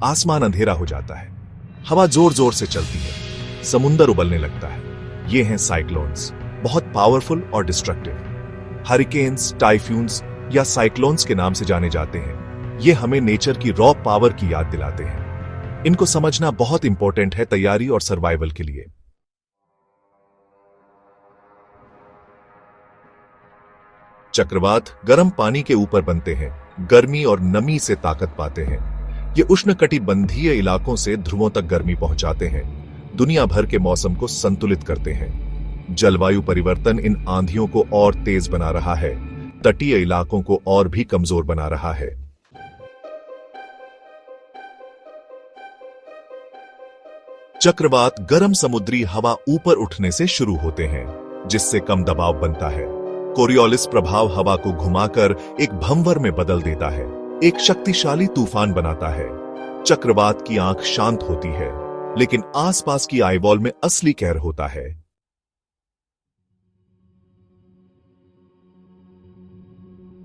आसमान अंधेरा हो जाता है, हवा जोर जोर से चलती है, समुंदर उबलने लगता है। ये हैं साइक्लोन्स, बहुत पावरफुल और डिस्ट्रक्टिव। हरिकेन्स, टाइफ्यून्स या साइक्लोन्स के नाम से जाने जाते हैं। ये हमें नेचर की रॉ पावर की याद दिलाते हैं। इनको समझना बहुत इंपॉर्टेंट है तैयारी और सर्वाइवल के लिए। चक्रवात गर्म पानी के ऊपर बनते हैं, गर्मी और नमी से ताकत पाते हैं। ये उष्णकटिबंधीय इलाकों से ध्रुवों तक गर्मी पहुंचाते हैं, दुनिया भर के मौसम को संतुलित करते हैं। जलवायु परिवर्तन इन आंधियों को और तेज बना रहा है, तटीय इलाकों को और भी कमजोर बना रहा है। चक्रवात गर्म समुद्री हवा ऊपर उठने से शुरू होते हैं, जिससे कम दबाव बनता है। कोरियोलिस प्रभाव हवा को घुमाकर एक भंवर में बदल देता है, एक शक्तिशाली तूफान बनाता है। चक्रवात की आंख शांत होती है, लेकिन आसपास की आईवॉल में असली कहर होता है।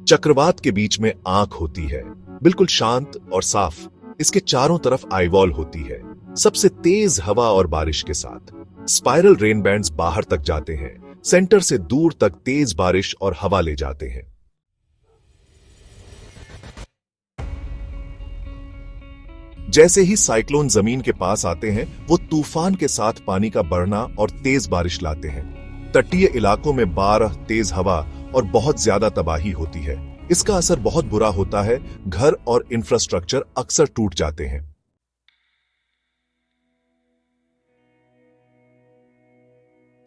चक्रवात के बीच में आंख होती है, बिल्कुल शांत और साफ। इसके चारों तरफ आईवॉल होती है, सबसे तेज हवा और बारिश के साथ। स्पाइरल रेन बैंड्स बाहर तक जाते हैं, सेंटर से दूर तक तेज बारिश और हवा ले जाते हैं। जैसे ही साइक्लोन जमीन के पास आते हैं, वो तूफान के साथ पानी का बढ़ना और तेज बारिश लाते हैं। तटीय इलाकों में बारह तेज हवा और बहुत ज्यादा तबाही होती है। इसका असर बहुत बुरा होता है, घर और इंफ्रास्ट्रक्चर अक्सर टूट जाते हैं।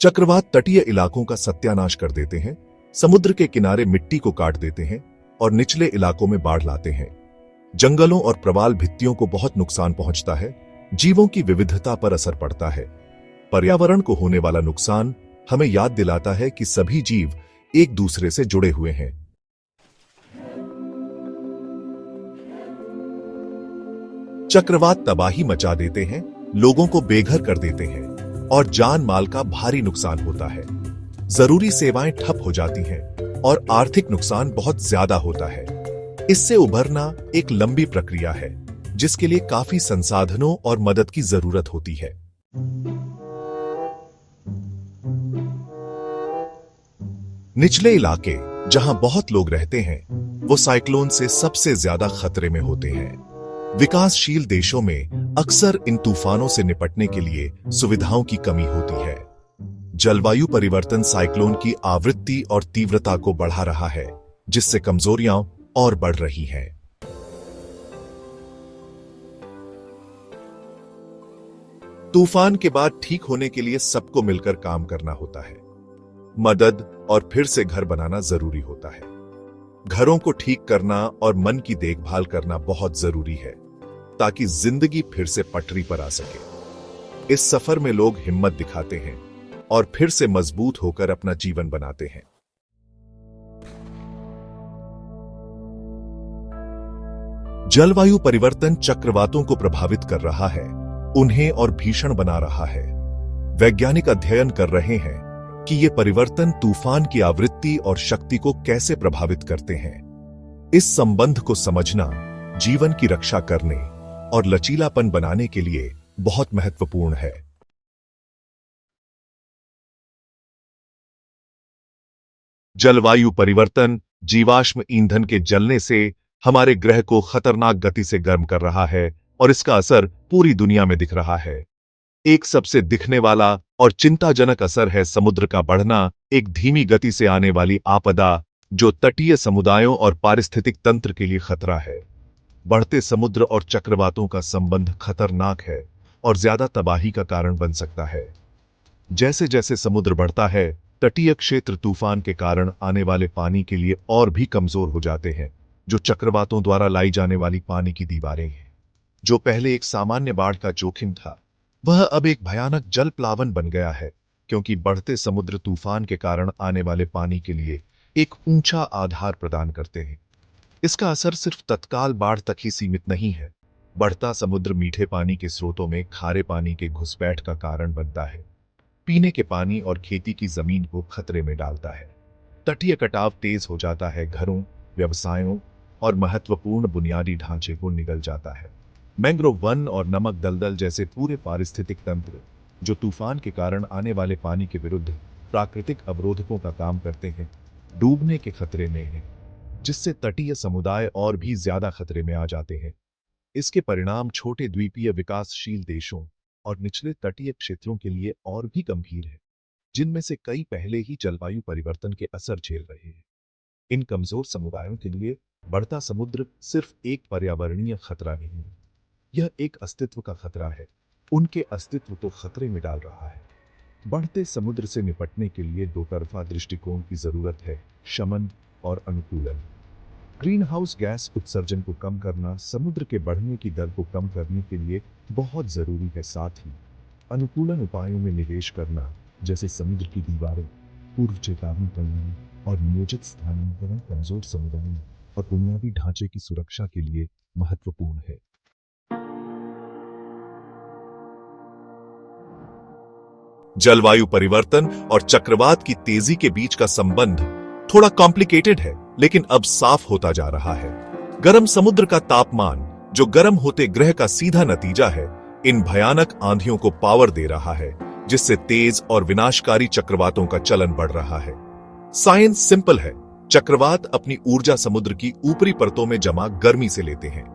चक्रवात तटीय इलाकों का सत्यानाश कर देते हैं, समुद्र के किनारे मिट्टी को काट देते हैं और निचले इलाकों में बाढ़ लाते हैं। जंगलों और प्रवाल भित्तियों को बहुत नुकसान पहुंचता है, जीवों की विविधता पर असर पड़ता है। पर्यावरण को होने वाला नुकसान हमें याद दिलाता है कि सभी जीव एक दूसरे से जुड़े हुए हैं। चक्रवात तबाही मचा देते हैं, लोगों को बेघर कर देते हैं और जान माल का भारी नुकसान होता है। जरूरी सेवाएं ठप हो जाती हैं और आर्थिक नुकसान बहुत ज्यादा होता है। इससे उभरना एक लंबी प्रक्रिया है, जिसके लिए काफी संसाधनों और मदद की जरूरत होती है। निचले इलाके, जहां बहुत लोग रहते हैं, वो साइक्लोन से सबसे ज्यादा खतरे में होते हैं। विकासशील देशों में अक्सर इन तूफानों से निपटने के लिए सुविधाओं की कमी होती है। जलवायु परिवर्तन साइक्लोन की आवृत्ति और तीव्रता को बढ़ा रहा है, जिससे कमजोरियां और बढ़ रही हैं। तूफान के बाद ठीक होने के लिए सबको मिलकर काम करना होता है। मदद और फिर से घर बनाना जरूरी होता है। घरों को ठीक करना और मन की देखभाल करना बहुत जरूरी है, ताकि जिंदगी फिर से पटरी पर आ सके। इस सफर में लोग हिम्मत दिखाते हैं और फिर से मजबूत होकर अपना जीवन बनाते हैं। जलवायु परिवर्तन चक्रवातों को प्रभावित कर रहा है, उन्हें और भीषण बना रहा है। वैज्ञानिक अध्ययन कर रहे हैं कि ये परिवर्तन तूफान की आवृत्ति और शक्ति को कैसे प्रभावित करते हैं। इस संबंध को समझना जीवन की रक्षा करने और लचीलापन बनाने के लिए बहुत महत्वपूर्ण है। जलवायु परिवर्तन जीवाश्म ईंधन के जलने से हमारे ग्रह को खतरनाक गति से गर्म कर रहा है और इसका असर पूरी दुनिया में दिख रहा है। एक सबसे दिखने वाला और चिंताजनक असर है समुद्र का बढ़ना, एक धीमी गति से आने वाली आपदा जो तटीय समुदायों और पारिस्थितिक तंत्र के लिए खतरा है। बढ़ते समुद्र और चक्रवातों का संबंध खतरनाक है और ज्यादा तबाही का कारण बन सकता है। जैसे जैसे समुद्र बढ़ता है, तटीय क्षेत्र तूफान के कारण आने वाले पानी के लिए और भी कमजोर हो जाते हैं। जो चक्रवातों द्वारा लाई जाने वाली पानी की दीवारें हैं, जो पहले एक सामान्य बाढ़ का जोखिम था, वह अब एक भयानक जल प्लावन बन गया है, क्योंकि बढ़ते समुद्र तूफान के कारण आने वाले पानी के लिए एक ऊंचा आधार प्रदान करते हैं। इसका असर सिर्फ तत्काल बाढ़ तक ही सीमित नहीं है। बढ़ता समुद्र मीठे पानी के स्रोतों में खारे पानी के घुसपैठ का कारण बनता है, पीने के पानी और खेती की जमीन को खतरे में डालता है। तटीय कटाव तेज हो जाता है, घरों, व्यवसायों और महत्वपूर्ण बुनियादी ढांचे को निगल जाता है। मैंग्रोव वन और नमक दलदल जैसे पूरे पारिस्थितिक तंत्र जो तूफान के कारण आने वाले पानी के विरुद्ध प्राकृतिक अवरोधकों का काम करते हैं, डूबने के खतरे में हैं, जिससे तटीय समुदाय और भी ज्यादा खतरे में आ जाते हैं। इसके परिणाम छोटे द्वीपीय विकासशील देशों और निचले तटीय क्षेत्रों के लिए और भी गंभीर है, जिनमें से कई पहले ही जलवायु परिवर्तन के असर झेल रहे हैं। इन कमजोर समुदायों के लिए बढ़ता समुद्र सिर्फ एक पर्यावरणीय खतरा नहीं है, यह एक अस्तित्व का खतरा है। उनके अस्तित्व को खतरे में डाल रहा है। बढ़ते समुद्र से निपटने के लिए दो तरफा दृष्टिकोण की जरूरत है, शमन और अनुकूलन। ग्रीन हाउस गैस उत्सर्जन को कम करना समुद्र के बढ़ने की दर को कम करने के लिए बहुत जरूरी है। साथ ही अनुकूलन उपायों में निवेश करना, जैसे समुद्र की दीवारें, पूर्व चेतावनी प्रणाली और नियोजित स्थानांतरण कमजोर समुदायों और बुनियादी ढांचे की सुरक्षा के लिए महत्वपूर्ण है। जलवायु परिवर्तन और चक्रवात की तेजी के बीच का संबंध थोड़ा कॉम्प्लिकेटेड है, लेकिन अब साफ होता जा रहा है। गर्म समुद्र का तापमान, जो गर्म होते ग्रह का सीधा नतीजा है, इन भयानक आंधियों को पावर दे रहा है, जिससे तेज और विनाशकारी चक्रवातों का चलन बढ़ रहा है। साइंस सिंपल है। चक्रवात अपनी ऊर्जा समुद्र की ऊपरी परतों में जमा गर्मी से लेते हैं।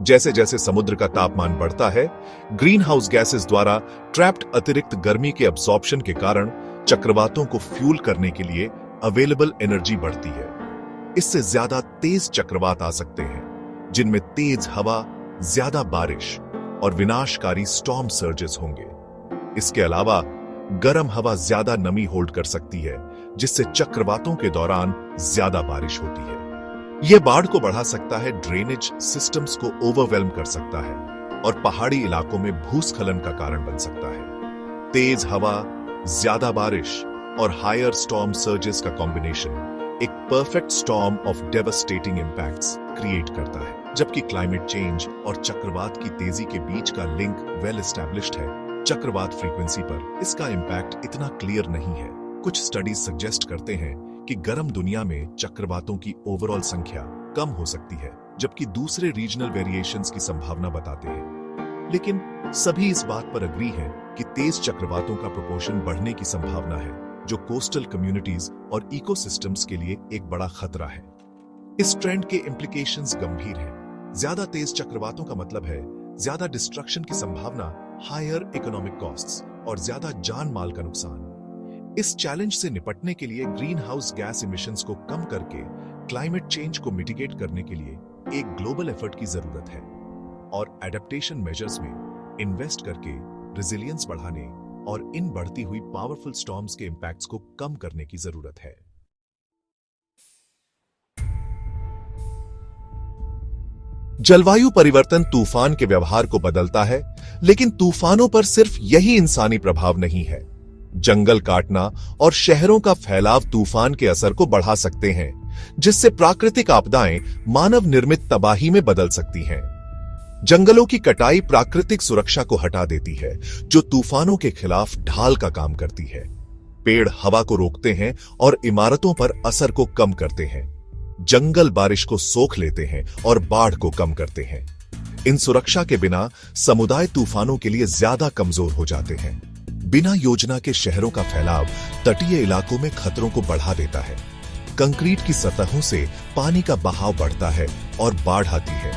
जैसे जैसे समुद्र का तापमान बढ़ता है, ग्रीन हाउस गैसेस द्वारा ट्रैप्ड अतिरिक्त गर्मी के अब्सॉर्प्शन के कारण चक्रवातों को फ्यूल करने के लिए अवेलेबल एनर्जी बढ़ती है। इससे ज्यादा तेज चक्रवात आ सकते हैं, जिनमें तेज हवा, ज्यादा बारिश और विनाशकारी स्टॉर्म सर्जेस होंगे। इसके अलावा गर्म हवा ज्यादा नमी होल्ड कर सकती है, जिससे चक्रवातों के दौरान ज्यादा बारिश होती है। यह बाढ़ को बढ़ा सकता है, ड्रेनेज सिस्टम्स को ओवरवेल्म कर सकता है और पहाड़ी इलाकों में भूस्खलन का कारण बन सकता है। तेज हवा, ज्यादा बारिश और हायर स्टॉर्म सर्जेस का कॉम्बिनेशन एक perfect storm of devastating impacts create करता है। जबकि क्लाइमेट चेंज और चक्रवात की तेजी के बीच का लिंक वेल एस्टैब्लिश्ड है, चक्रवात फ्रीक्वेंसी पर इसका इंपैक्ट इतना क्लियर नहीं है। कुछ स्टडीज सजेस्ट करते हैं कि गर्म दुनिया में चक्रवातों की ओवरऑल संख्या कम हो सकती है, जबकि दूसरे रीजनल वेरिएशंस की संभावना बताते हैं। लेकिन सभी इस बात पर अग्री हैं कि तेज चक्रवातों का प्रोपोर्शन बढ़ने की संभावना है, जो कोस्टल कम्युनिटीज और इकोसिस्टम्स के लिए एक बड़ा खतरा है। इस ट्रेंड के इम्प्लीकेशंस गंभीर हैं। ज्यादा तेज चक्रवातों का मतलब है ज्यादा डिस्ट्रक्शन की संभावना, हायर इकोनॉमिक कॉस्ट्स और ज्यादा जान माल का नुकसान। इस चैलेंज से निपटने के लिए ग्रीन हाउस गैस इमिशंस को कम करके क्लाइमेट चेंज को मिटिगेट करने के लिए एक ग्लोबल एफर्ट की जरूरत है और एडेप्टेशन मेजर्स में इन्वेस्ट करके रेजिलियंस बढ़ाने और इन बढ़ती हुई पावरफुल स्टॉर्म्स के इंपैक्ट्स को कम करने की जरूरत है। जलवायु परिवर्तन तूफान के व्यवहार को बदलता है, लेकिन तूफानों पर सिर्फ यही इंसानी प्रभाव नहीं है। जंगल काटना और शहरों का फैलाव तूफान के असर को बढ़ा सकते हैं, जिससे प्राकृतिक आपदाएं मानव निर्मित तबाही में बदल सकती हैं। जंगलों की कटाई प्राकृतिक सुरक्षा को हटा देती है, जो तूफानों के खिलाफ ढाल का काम करती है। पेड़ हवा को रोकते हैं और इमारतों पर असर को कम करते हैं। जंगल बारिश को सोख लेते हैं और बाढ़ को कम करते हैं। इन सुरक्षा के बिना समुदाय तूफानों के लिए ज्यादा कमजोर हो जाते हैं। बिना योजना के शहरों का फैलाव तटीय इलाकों में खतरों को बढ़ा देता है। कंक्रीट की सतहों से पानी का बहाव बढ़ता है और बाढ़ आती है।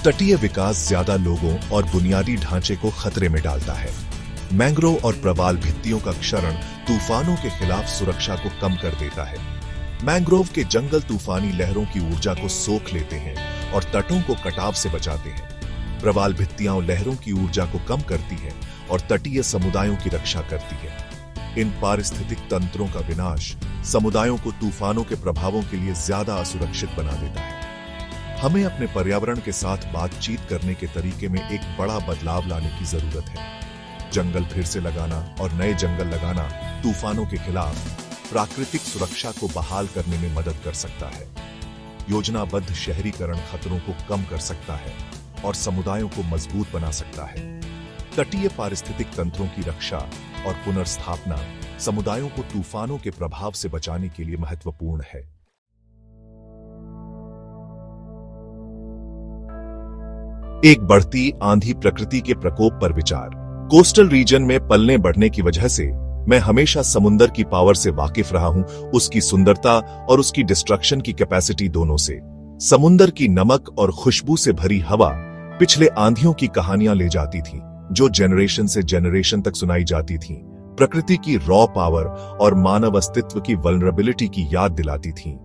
तटीय विकास ज्यादा लोगों और बुनियादी ढांचे को खतरे में डालता है। मैंग्रोव और प्रवाल भित्तियों का क्षरण तूफानों के खिलाफ सुरक्षा को कम कर देता है। मैंग्रोव के जंगल तूफानी लहरों की ऊर्जा को सोख लेते हैं और तटों को कटाव से बचाते हैं। प्रवाल भित्तियां लहरों की ऊर्जा को कम करती हैं और तटीय समुदायों की रक्षा करती है। इन पारिस्थितिक तंत्रों का विनाश समुदायों को तूफानों के प्रभावों के लिए ज्यादा असुरक्षित बना देता है। हमें अपने पर्यावरण के साथ बातचीत करने के तरीके में एक बड़ा बदलाव लाने की जरूरत है। जंगल फिर से लगाना और नए जंगल लगाना तूफानों के खिलाफ प्राकृतिक सुरक्षा को बहाल करने में मदद कर सकता है। योजनाबद्ध शहरीकरण खतरों को कम कर सकता है और समुदायों को मजबूत बना सकता है। तटीय पारिस्थितिक तंत्रों की रक्षा और पुनर्स्थापना समुदायों को तूफानों के प्रभाव से बचाने के लिए महत्वपूर्ण है। एक बढ़ती आंधी प्रकृति के प्रकोप पर विचार। कोस्टल रीजन में पलने बढ़ने की वजह से मैं हमेशा समुंदर की पावर से वाकिफ रहा हूं, उसकी सुंदरता और उसकी डिस्ट्रक्शन की कैपेसिटी दोनों से। समुंदर की नमक और खुशबू से भरी हवा पिछले आंधियों की कहानियां ले जाती थी, जो जनरेशन से जनरेशन तक सुनाई जाती थी। प्रकृति की रॉ पावर और मानव अस्तित्व की वल्नरेबिलिटी की याद दिलाती थी।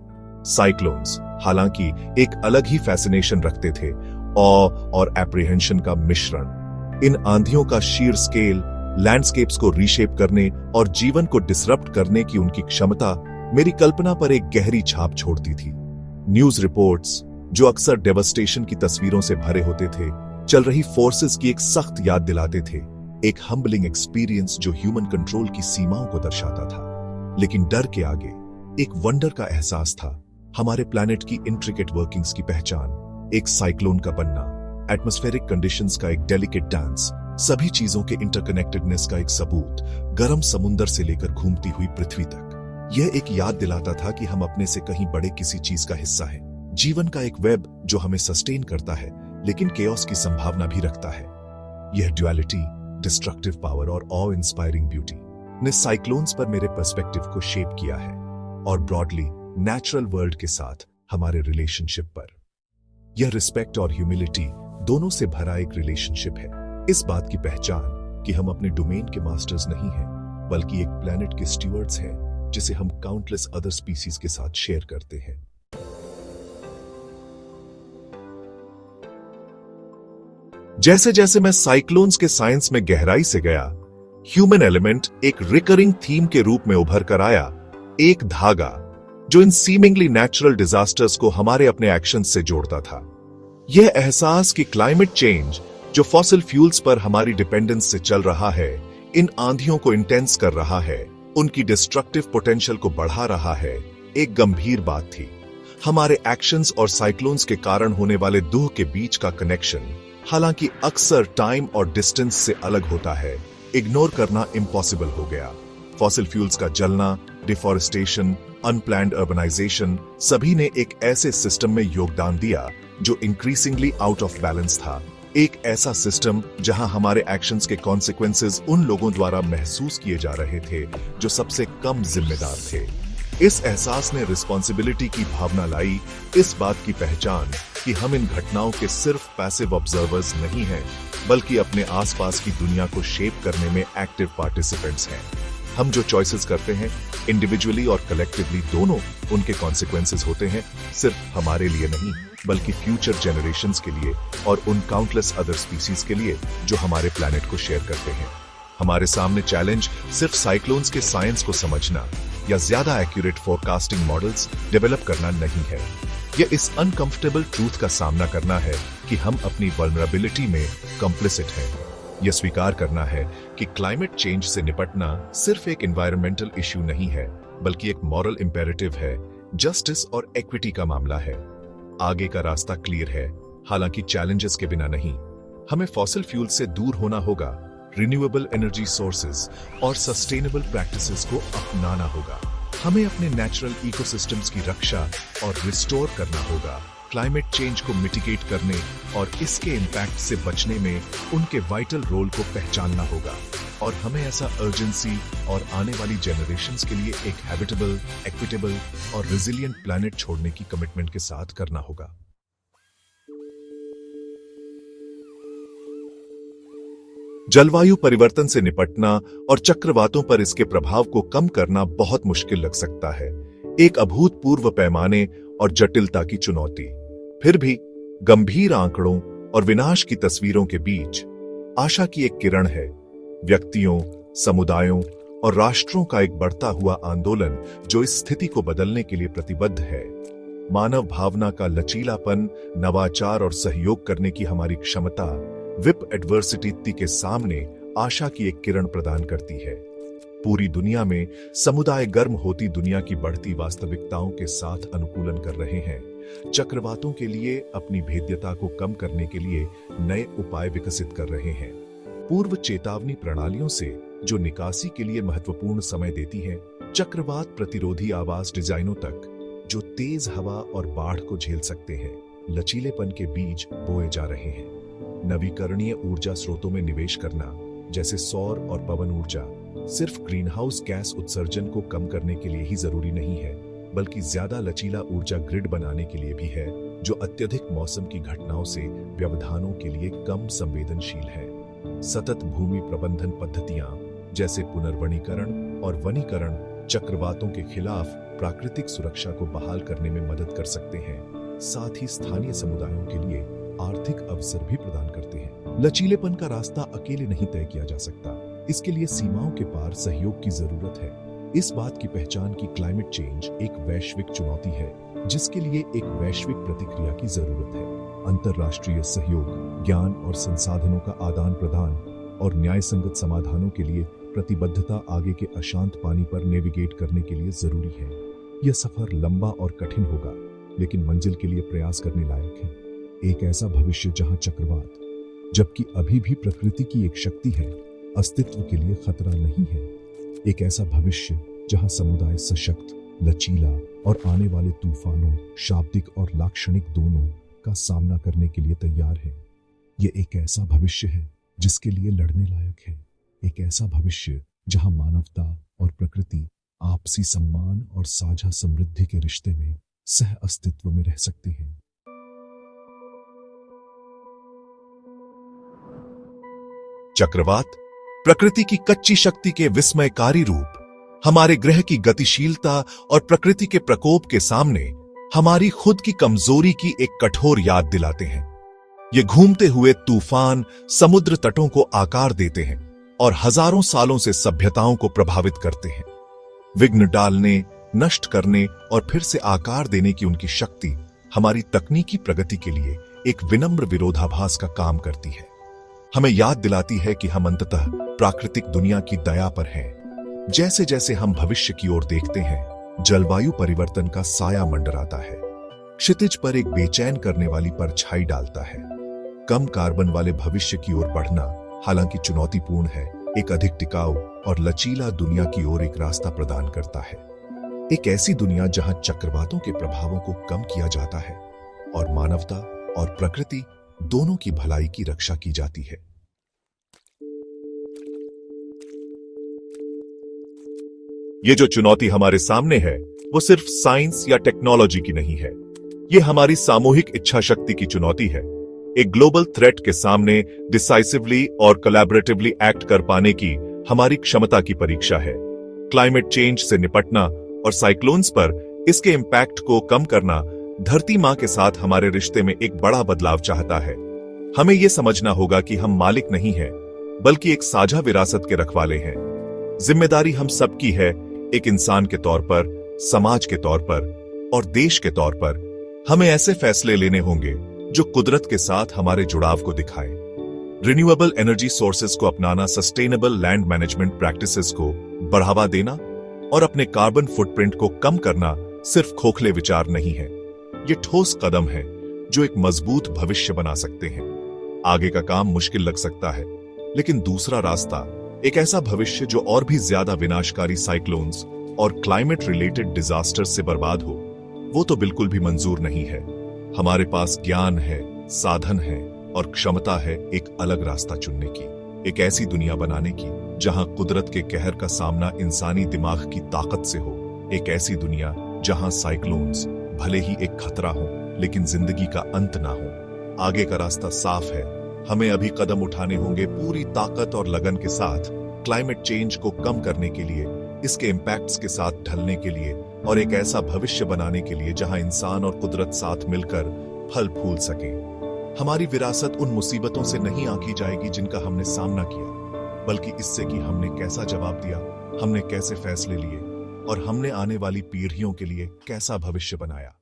साइक्लोन्स हालांकि एक अलग ही फैसिनेशन रखते थे, ऑ और एप्रीहेंशन का मिश्रण। इन आंधियों का शीर स्केल, लैंडस्केप्स को रीशेप करने और जीवन को डिसरप्ट करने की उनकी क्षमता मेरी कल्पना पर एक गहरी छाप छोड़ती थी। न्यूज रिपोर्ट्स, जो अक्सर डेवस्टेशन की तस्वीरों से भरे होते थे, चल रही फोर्सेस की एक सख्त याद दिलाते थे। एक हम्बलिंग एक्सपीरियंस जो ह्यूमन कंट्रोल की सीमाओं को दर्शाता था। लेकिन डर के आगे एक वंडर का एहसास था, हमारे प्लैनेट की इंट्रिकेट वर्किंग्स की पहचान, एक साइक्लोन का बनना, एटमॉस्फेरिक कंडीशंस का एक डेलिकेट डांस, सभी चीजों के इंटरकनेक्टेडनेस का एक सबूत, गर्म समुंदर से लेकर घूमती हुई पृथ्वी तक। यह एक याद दिलाता था कि हम अपने से कहीं बड़े किसी चीज का हिस्सा हैं, जीवन का एक वेब जो हमें सस्टेन करता है लेकिन केओस की संभावना भी रखता है। यह ड्युअलिटी, डिस्ट्रक्टिव पावर और ऑ इंस्पायरिंग ब्यूटी ने साइक्लोन्स पर मेरे पर्सपेक्टिव को शेप किया है और ब्रॉडली नेचुरल वर्ल्ड के साथ हमारे रिलेशनशिप पर। यह रिस्पेक्ट और ह्यूमिलिटी दोनों से भरा एक रिलेशनशिप है। इस बात की पहचान कि हम अपने डोमेन के मास्टर्स नहीं हैं, बल्कि एक प्लैनेट के स्टीवर्ड्स हैं जिसे हम काउंटलेस अदर स्पीसीज के साथ शेयर करते हैं। जैसे जैसे मैं साइक्लोन्स के साइंस में गहराई से गया, ह्यूमन एलिमेंट एक रिकरिंग थीम के रूप में उभर कर आया, एक धागा जो इन सीमिंगली नेचुरल डिजास्टर्स को हमारे अपने एक्शंस से जोड़ता था। यह एहसास कि क्लाइमेट चेंज जो फॉसिल फ्यूल्स पर हमारी डिपेंडेंस से चल रहा है, इन आंधियों को इंटेंस कर रहा है, उनकी डिस्ट्रक्टिव पोटेंशियल को बढ़ा रहा है, एक गंभीर बात थी। हमारे एक्शंस और साइक्लोन्स के कारण होने वाले दुख के बीच का कनेक्शन, हालांकि अक्सर टाइम और डिस्टेंस से अलग होता है, इग्नोर करना इम्पॉसिबल हो गया। फॉसिल फ्यूल्स का जलना, डिफॉरेस्टेशन, अनप्लैन्ड अर्बनाइजेशन, सभी ने एक ऐसे सिस्टम में योगदान दिया जो इंक्रीजिंगली आउट ऑफ बैलेंस था। एक ऐसा सिस्टम जहां हमारे एक्शंस के कॉन्सिक्वेंसेस उन लोगों द्वारा महसूस किए जा रहे थे जो सबसे कम जिम्मेदार थे। इस एहसास ने रिस्पॉन्सिबिलिटी की भावना लाई, इस बात की पहचान कि हम इन घटनाओं के सिर्फ पैसिव ऑब्जर्वर्स नहीं हैं, बल्कि अपने आसपास की दुनिया को शेप करने में एक्टिव पार्टिसिपेंट्स हैं। हम जो चॉइसेस करते हैं, इंडिविजुअली और कलेक्टिवली दोनों, उनके कॉन्सिक्वेंसेस होते हैं, सिर्फ हमारे लिए नहीं, बल्कि फ्यूचर जनरेशंस के लिए और उन काउंटलेस अदर स्पीसीज के लिए जो हमारे प्लैनेट को शेयर करते हैं। हमारे सामने चैलेंज सिर्फ साइक्लोन्स के साइंस को समझना या ज्यादा एक्यूरेट फोरकास्टिंग मॉडल्स डेवलप करना नहीं है। यह इस अनकंफर्टेबल ट्रूथ का सामना करना है कि हम अपनी वल्नरेबिलिटी में कंप्लिसिट हैं। यह स्वीकार करना है कि क्लाइमेट चेंज से निपटना सिर्फ एक एनवायरमेंटल इश्यू नहीं है, बल्कि एक मॉरल इंपेरेटिव है, जस्टिस और इक्विटी का मामला है। आगे का रास्ता क्लियर है, हालांकि चैलेंजेस के बिना नहीं। हमें फॉसिल फ्यूल से दूर होना होगा, रिन्यूएबल एनर्जी सोर्सेज और सस्टेनेबल प्रैक्टिसेस को अपनाना होगा। हमें अपने नेचुरल इकोसिस्टम्स की रक्षा और रिस्टोर करना होगा, क्लाइमेट चेंज को मिटिगेट करने और इसके इम्पैक्ट से बचने में उनके वाइटल रोल को पहचानना होगा। और हमें ऐसा अर्जेंसी और आने वाली जनरेशंस के लिए एक हैबिटेबल, इक्विटेबल और रेजिलिएंट प्लैनेट छोड़ने की कमिटमेंट के साथ करना होगा। जलवायु परिवर्तन से निपटना और चक्रवातों पर इसके प्रभाव को कम करना बहुत मुश्किल लग सकता है, एक अभूतपूर्व पैमाने और जटिलता की चुनौती। फिर भी गंभीर आंकड़ों और विनाश की तस्वीरों के बीच आशा की एक किरण है। व्यक्तियों, समुदायों और राष्ट्रों का एक बढ़ता हुआ आंदोलन जो इस स्थिति को बदलने के लिए प्रतिबद्ध है। मानव भावना का लचीलापन, नवाचार और सहयोग करने की हमारी क्षमता विप एडवर्सिटी के सामने आशा की एक किरण प्रदान करती है। पूरी दुनिया में समुदाय गर्म होती दुनिया की बढ़ती वास्तविकताओं के साथ अनुकूलन कर रहे हैं, चक्रवातों के लिए अपनी भेद्यता को कम करने के लिए नए उपाय विकसित कर रहे हैं। पूर्व चेतावनी प्रणालियों से जो निकासी के लिए महत्वपूर्ण समय देती हैं, चक्रवात प्रतिरोधी आवास डिजाइनों तक जो तेज हवा और बाढ़ को झेल सकते हैं, लचीलेपन के बीज बोए जा रहे हैं। नवीकरणीय ऊर्जा स्रोतों में निवेश करना, जैसे सौर और पवन ऊर्जा, सिर्फ ग्रीनहाउस गैस उत्सर्जन को कम करने के लिए ही जरूरी नहीं है, बल्कि ज्यादा लचीला ऊर्जा ग्रिड बनाने के लिए भी है, जो अत्यधिक मौसम की घटनाओं से व्यवधानों के लिए कम संवेदनशील है। सतत भूमि प्रबंधन पद्धतियां, जैसे पुनर्वनीकरण और वनीकरण, चक्रवातों के खिलाफ प्राकृतिक सुरक्षा को बहाल करने में मदद कर सकते हैं। साथ ही स्थानीय समुदायों के लिए आर्थिक अवसर भी प्रदान करते हैं। लचीलेपन का रास्ता अकेले नहीं तय किया जा सकता, इसके लिए सीमाओं के पार सहयोग की जरूरत है। इस बात की पहचान की क्लाइमेट चेंज एक वैश्विक चुनौती है, जिसके लिए एक वैश्विक प्रतिक्रिया की जरूरत है। अंतर्राष्ट्रीय सहयोग, ज्ञान और संसाधनों का आदान प्रदान और न्यायसंगत समाधानों के लिए प्रतिबद्धता आगे के अशांत पानी पर नेविगेट करने के लिए जरूरी है। यह सफर लंबा और कठिन होगा, लेकिन मंजिल के लिए प्रयास करने लायक है। एक ऐसा भविष्य जहां चक्रवात, जबकि अभी भी प्रकृति की एक शक्ति है, अस्तित्व के लिए खतरा नहीं है। एक ऐसा भविष्य जहां समुदाय सशक्त, लचीला और आने वाले तूफानों, शाब्दिक और लाक्षणिक दोनों का सामना करने के लिए तैयार है। यह एक ऐसा भविष्य है जिसके लिए लड़ने लायक है। एक ऐसा भविष्य जहां मानवता और प्रकृति आपसी सम्मान और साझा समृद्धि के रिश्ते में सह अस्तित्व में रह सकते हैं। चक्रवात, प्रकृति की कच्ची शक्ति के विस्मयकारी रूप, हमारे ग्रह की गतिशीलता और प्रकृति के प्रकोप के सामने हमारी खुद की कमजोरी की एक कठोर याद दिलाते हैं। ये घूमते हुए तूफान समुद्र तटों को आकार देते हैं और हजारों सालों से सभ्यताओं को प्रभावित करते हैं। विघ्न डालने, नष्ट करने और फिर से आकार देने की उनकी शक्ति हमारी तकनीकी प्रगति के लिए एक विनम्र विरोधाभास का काम करती है। हमें याद दिलाती है कि हम अंततः प्राकृतिक दुनिया की दया पर हैं। जैसे जैसे हम भविष्य की ओर देखते हैं, जलवायु परिवर्तन का साया मंडराता है, क्षितिज पर एक बेचैन करने वाली परछाई डालता है। कम कार्बन वाले भविष्य की ओर बढ़ना, हालांकि चुनौतीपूर्ण है, एक अधिक टिकाऊ और लचीला दुनिया की ओर एक रास्ता प्रदान करता है। एक ऐसी दुनिया जहां चक्रवातों के प्रभावों को कम किया जाता है और मानवता और प्रकृति दोनों की भलाई की रक्षा की जाती है। ये जो चुनौती हमारे सामने है, वो सिर्फ साइंस या टेक्नोलॉजी की नहीं है। ये हमारी सामूहिक इच्छा शक्ति की चुनौती है। एक ग्लोबल थ्रेट के सामने डिसाइसिवली और कोलैबोरेटिवली एक्ट कर पाने की हमारी क्षमता की परीक्षा है। क्लाइमेट चेंज से निपटना और साइक्लोन्स पर इसके इम्पैक्ट को कम करना धरती मां के साथ हमारे रिश्ते में एक बड़ा बदलाव चाहता है। हमें यह समझना होगा कि हम मालिक नहीं हैं, बल्कि एक साझा विरासत के रखवाले हैं। जिम्मेदारी हम सबकी है, एक इंसान के तौर पर, समाज के तौर पर और देश के तौर पर। हमें ऐसे फैसले लेने होंगे जो कुदरत के साथ हमारे जुड़ाव को दिखाए। रिन्यूएबल एनर्जी सोर्सेज को अपनाना, सस्टेनेबल लैंड मैनेजमेंट प्रैक्टिसेस को बढ़ावा देना और अपने कार्बन फुटप्रिंट को कम करना सिर्फ खोखले विचार नहीं है। ये ठोस कदम है जो एक मजबूत भविष्य बना सकते हैं। आगे का काम मुश्किल लग सकता है, लेकिन दूसरा रास्ता, एक ऐसा भविष्य जो और भी ज्यादा विनाशकारी साइक्लोन्स और क्लाइमेट रिलेटेड डिजास्टर्स से बर्बाद हो, वो तो बिल्कुल भी मंजूर नहीं है। हमारे पास ज्ञान है, साधन है और क्षमता है एक अलग रास्ता चुनने की, एक ऐसी दुनिया बनाने की जहां कुदरत के कहर का सामना इंसानी दिमाग की ताकत से हो। एक ऐसी दुनिया जहां साइक्लोन्स भले ही एक खतरा हो, लेकिन जिंदगी का अंत ना हो। आगे का रास्ता साफ है। हमें अभी कदम उठाने होंगे पूरी ताकत और लगन के साथ, क्लाइमेट चेंज को कम करने के लिए, इसके इम्पैक्ट्स के साथ ढलने के लिए और एक ऐसा भविष्य बनाने के लिए जहां इंसान और कुदरत साथ मिलकर फल फूल सके। हमारी विरासत उन मुसीबतों से नहीं आंकी जाएगी जिनका हमने सामना किया, बल्कि इससे कि हमने कैसा जवाब दिया, हमने कैसे फैसले लिए और हमने आने वाली पीढ़ियों के लिए कैसा भविष्य बनाया।